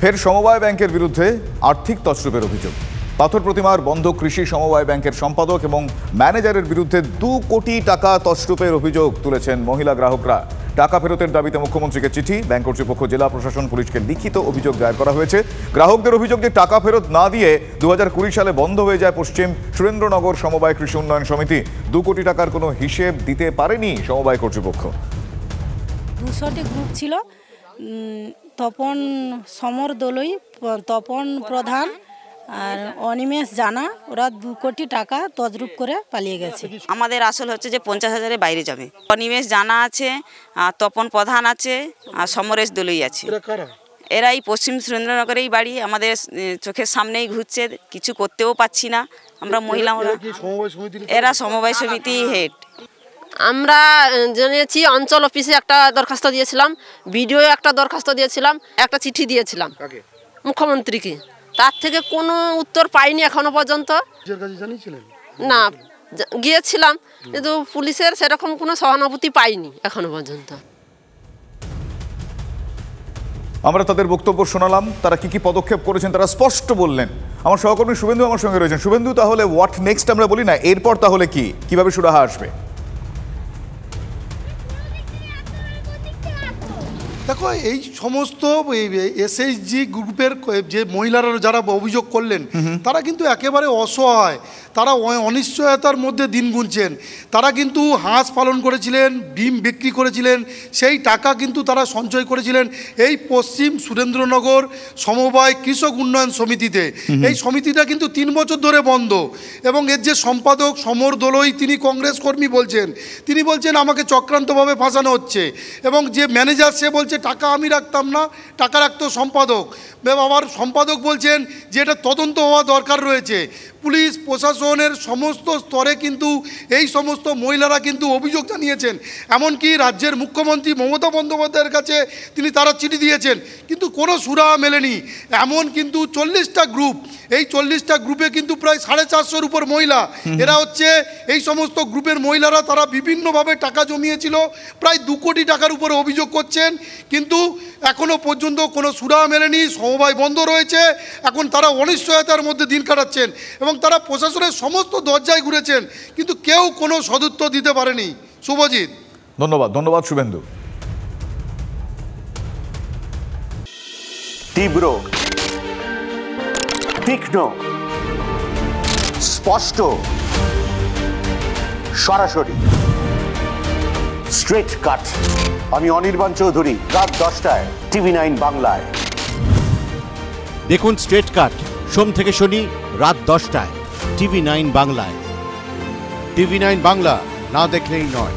ফের সমবায় ব্যাংকের বিরুদ্ধে আর্থিক তছরূপের অভিযোগ। পাথর প্রতিমার বন্ধক কৃষি সমবায় ব্যাংকের সম্পাদক এবং ম্যানেজারের বিরুদ্ধে 2 কোটি টাকা তছরূপের অভিযোগ তুলেছেন মহিলা গ্রাহকরা। টাকা ফেরতের দাবিতে মুখ্যমন্ত্রীকে চিঠি, ব্যাংক কর্তৃপক্ষ, জেলা প্রশাসন, পুলিশকে লিখিত অভিযোগ দায়ের করা হয়েছে। গ্রাহকদের অভিযোগ যে টাকা ফেরত না দিয়ে 2020 সালে বন্ধ হয়ে যায় পশ্চিম সুরেন্দ্রনগর সমবায় কৃষি উন্নয়ন সমিতি। 2 কোটি টাকার কোনো হিসেব দিতে পারেনি সমবায় কর্তৃপক্ষ। 200টি গ্রুপ ছিল। তপন সমর দলই, তপন প্রধান আর অনিমেষ জানা, ওরা 2 কোটি টাকা তজরুপ করে পালিয়ে গেছে। আমাদের আসল হচ্ছে যে 50,000-এর বাইরে যাবে। অনিমেষ জানা আছে, তপন প্রধান আছে, আর সমরেশ দলই আছে। এরাই পশ্চিম সুরেন্দ্রনগরেই বাড়ি, আমাদের চোখের সামনেই ঘুরছে, কিছু করতেও পাচ্ছি না আমরা মহিলা। এরা সমবায় সমিতি হেড। আমরা জেনেছি অঞ্চল অফিসে একটা দরখাস্ত দিয়েছিলাম, বিডিও একটা দরখাস্ত দিয়েছিলাম, একটা চিঠি দিয়েছিলাম মুখ্যমন্ত্রীকে। তার থেকে কোনো উত্তর পাইনি এখনো পর্যন্ত। না, গিয়েছিলাম কিন্তু পুলিশের সেরকম কোনো সহানুভূতি পাইনি এখনো পর্যন্ত। আমরা তাদের বক্তব্য শোনালাম, তারা কি পদক্ষেপ করেছেন তারা স্পষ্ট বললেন। আমার সহকর্মী শুভেন্দু আমার সঙ্গে রয়েছেন। শুভেন্দু, তাহলে হোয়াট নেক্সট আমরা বলি না, এরপর তাহলে কিভাবে সুরাহা আসবে? দেখো, এই সমস্ত এসএইচজি গ্রুপের যে মহিলারা যারা অভিযোগ করলেন তারা কিন্তু একেবারে অসহায়, তারা অনিশ্চয়তার মধ্যে দিন গুনছেন। তারা কিন্তু হাঁস পালন করেছিলেন, ডিম বিক্রি করেছিলেন, সেই টাকা কিন্তু তারা সঞ্চয় করেছিলেন এই পশ্চিম সুরেন্দ্রনগর সমবায় কৃষক উন্নয়ন সমিতিতে। এই সমিতিটা কিন্তু 3 বছর ধরে বন্ধ, এবং এর যে সম্পাদক সমর দলই, তিনি কংগ্রেস কর্মী বলছেন, তিনি বলছেন আমাকে চক্রান্তভাবে ফাঁসানো হচ্ছে, এবং যে ম্যানেজার সে বলছে টাকা আমি রাখতাম না, টাকা রাখতো সম্পাদক। আবার সম্পাদক বলছেন যে এটা তদন্ত হওয়া দরকার রয়েছে। পুলিশ প্রশাসনের সমস্ত স্তরে কিন্তু এই সমস্ত মহিলারা কিন্তু অভিযোগ জানিয়েছেন। এমনকি রাজ্যের মুখ্যমন্ত্রী মমতা বন্দ্যোপাধ্যায়ের কাছে তারা চিঠি দিয়েছেন, কিন্তু কোনো সুরাহা মেলেনি। এমন কিন্তু 40টা গ্রুপ, এই 40টা গ্রুপে কিন্তু প্রায় 450-এর উপর মহিলা। এরা হচ্ছে এই সমস্ত গ্রুপের মহিলারা, তারা বিভিন্নভাবে টাকা জমিয়েছিল, প্রায় 2 কোটি টাকার উপরে অভিযোগ করছেন, কিন্তু এখনও পর্যন্ত কোনো সুরাহা মেলেনি। সমবায় বন্ধ রয়েছে, এখন তারা অনিশ্চয়তার মধ্যে দিন কাটাচ্ছেন, এবং তারা প্রশাসনের সমস্ত দরজায় ঘুরেছেন, কিন্তু কেউ কোনো সদুত্তর দিতে পারেনি। শুভজিৎ, ধন্যবাদ শুভেন্দু। তীব্র, তীক্ষ্ণ, স্পষ্ট, সরাসরি, স্ট্রেট কাট। আমি অনির্বাণ চৌধুরী, রাত 10টায় TV9 বাংলায়। দেখুন স্ট্রেট কাট সোম থেকে শনি রাত 10টায় TV9 বাংলায়। TV9 বাংলা, না দেখলেই নয়।